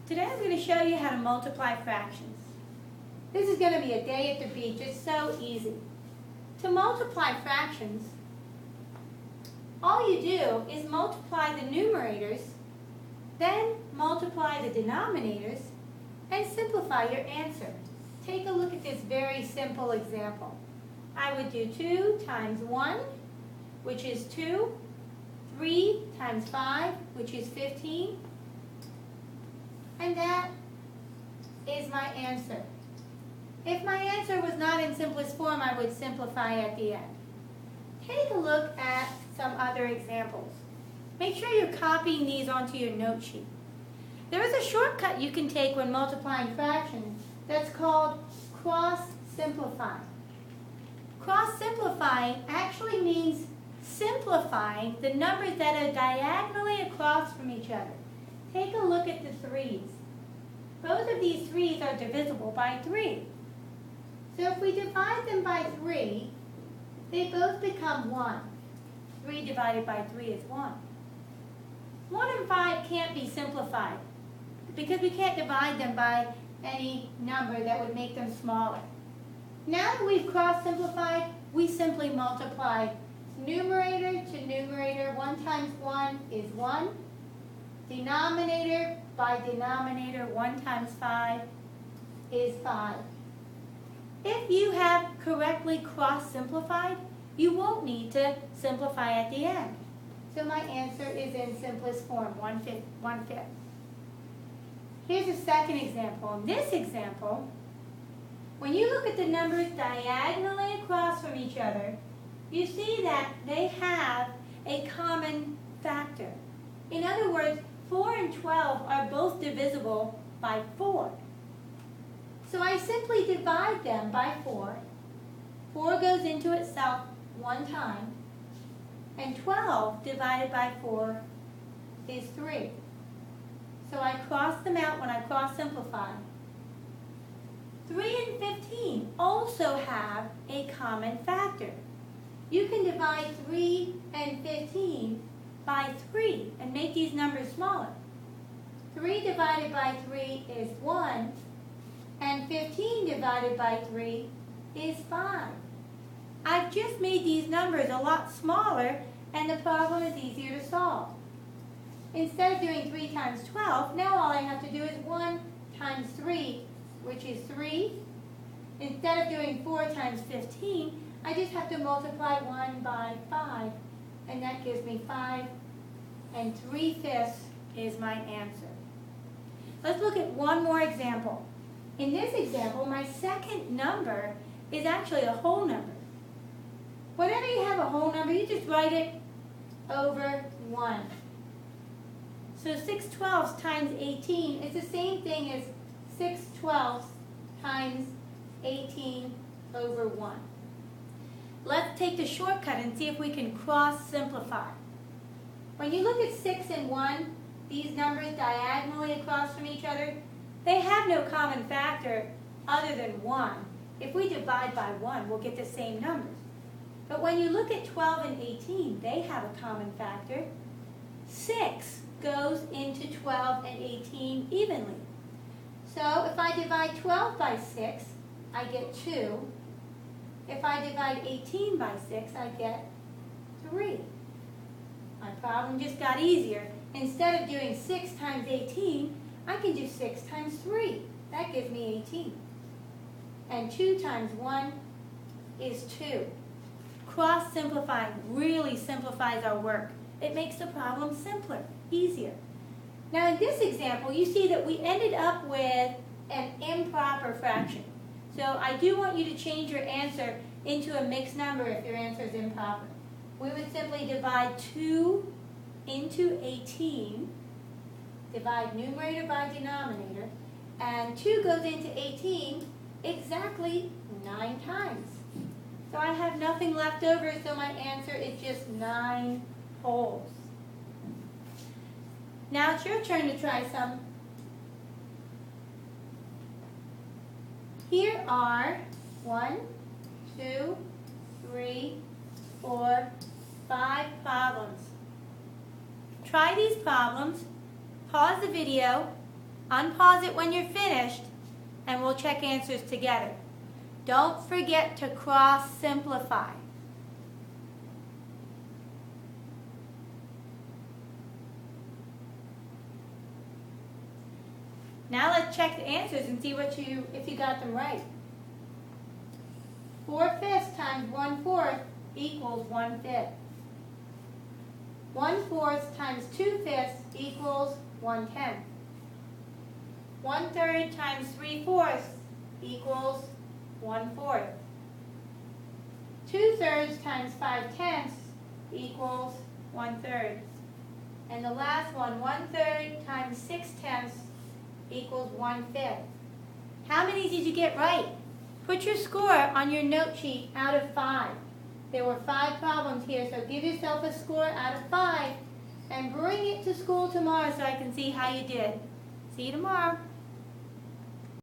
Today I'm going to show you how to multiply fractions. This is going to be a day at the beach. It's so easy. To multiply fractions, all you do is multiply the numerators, then multiply the denominators, and simplify your answer. Take a look at this very simple example. I would do 2 times 1, which is 2, 3 times 5, which is 15, and that is my answer. If my answer was not in simplest form, I would simplify at the end. Take a look at some other examples. Make sure you're copying these onto your note sheet. There is a shortcut you can take when multiplying fractions that's called cross-simplifying. Cross-simplifying actually means simplifying the numbers that are diagonally across from each other. Take a look at the 3's. Both of these 3's are divisible by 3. So if we divide them by 3, they both become 1. 3 divided by 3 is 1. 1 and 5 can't be simplified because we can't divide them by any number that would make them smaller. Now that we've cross-simplified, we simply multiply numerator to numerator. 1 times 1 is 1. Denominator by denominator, 1 times 5 is 5. If you have correctly cross-simplified, you won't need to simplify at the end. So my answer is in simplest form, 1/5. Here's a second example. In this example, when you look at the numbers diagonally across from each other, you see that they have a common factor. In other words, 4 and 12 are both divisible by 4. So I simply divide them by 4. 4 goes into itself one time, and 12 divided by 4 is 3. So I cross them out when I cross-simplify. 3 and 15 also have a common factor. You can divide 3 and 15 by 3 and make these numbers smaller. 3 divided by 3 is 1, and 15 divided by 3 is 5. I've just made these numbers a lot smaller, and the problem is easier to solve. Instead of doing 3 times 12, now all I have to do is 1 times 3, which is 3. Instead of doing 4 times 15, I just have to multiply 1 by 5, and that gives me 5, and 3/5 is my answer. Let's look at one more example. In this example, my second number is actually a whole number. Whenever you have a whole number, you just write it over 1. So 6/12 times 18 is the same thing as 6/12 times 18 over 1. Let's take the shortcut and see if we can cross-simplify. When you look at 6 and 1, these numbers diagonally across from each other, they have no common factor other than 1. If we divide by 1, we'll get the same numbers. But when you look at 12 and 18, they have a common factor. 6 goes into 12 and 18 evenly. So if I divide 12 by 6, I get 2. If I divide 18 by 6, I get 3. My problem just got easier. Instead of doing 6 times 18, I can do 6 times 3. That gives me 18. And 2 times 1 is 2. Cross-simplifying really simplifies our work. It makes the problem simpler, easier. Now in this example, you see that we ended up with an improper fraction. So I do want you to change your answer into a mixed number if your answer is improper. We would simply divide 2 into 18, divide numerator by denominator, and 2 goes into 18 exactly 9 times. So I have nothing left over, so my answer is just 9 wholes. Now it's your turn to try some. Here are 1, 2, 3, 4, 5 problems. Try these problems, pause the video, Unpause it when you're finished, and we'll check answers together. Don't forget to cross-simplify. Now let's check the answers and see if you got them right. 4/5 times 1/4 equals 1/5. 1/4 times 2/5 equals 1/10. 1/3 times 3/4 equals 1/4. 2/3 times 5/10 equals 1/3. And the last one, 1/3 times 6/10 equals 1/5. How many did you get right? Put your score on your note sheet out of 5. There were 5 problems here, so give yourself a score out of 5 and bring it to school tomorrow so I can see how you did. See you tomorrow.